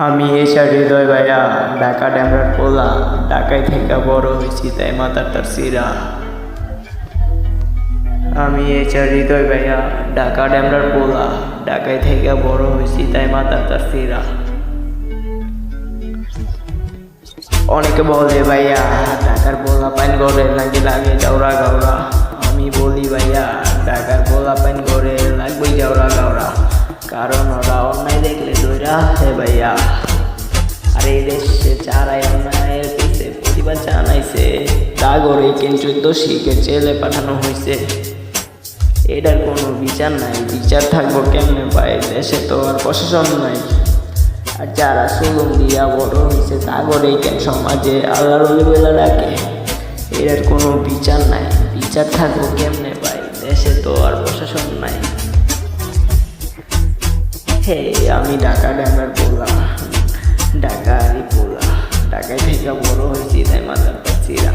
আমি এসা হৃদয় ভাইয়া ঢাকা ড্যামরার পোলা ঢাকায় থেকে বড় হয়েছি তাই মাথার তার সিরা। আমি এসা হৃদয় ভাইয়া ঢাকা ড্যামরার পোলা ঢাকায় থেকে বড় হয়েছি তাই মাথার তার সিরা। অনেকে বলে ভাইয়া ঢাকার পোলা পাইন করে নাকি লাগে যাওরা গাওরা। আমি বলি ভাইয়া ঢাকার পোলা পাইন করে লাগবে যাওরা গাওরা, কারণ ওরা অন্যায় দেখলে দৈরা হে ভাইয়া। আর এই দেশে চারাই অন্যায়ের পিছে প্রতিবাদ জানাইছে, তাগরে কিন্তু দোষীকে জেলে পাঠানো হয়েছে। এটার কোনো বিচার নাই, বিচার থাকবো কেমনে ভাই, দেশে তো আর প্রশাসন নাই। আর যারা সুলুম দিয়া বড় হয়েছে তাগরেই কেন সমাজে আল্লাহর ওলি বলে ডাকে। এটার কোনো বিচার নাই, বিচার থাকবো কেমনে ভাই, দেশে তো আর প্রশাসন নাই। হে আমি ঢাকা ড্যামরার পোলা ঢাকারই পোলা ঢাকায় থেকে বড় হয়েছি তাই মাথার চিরা।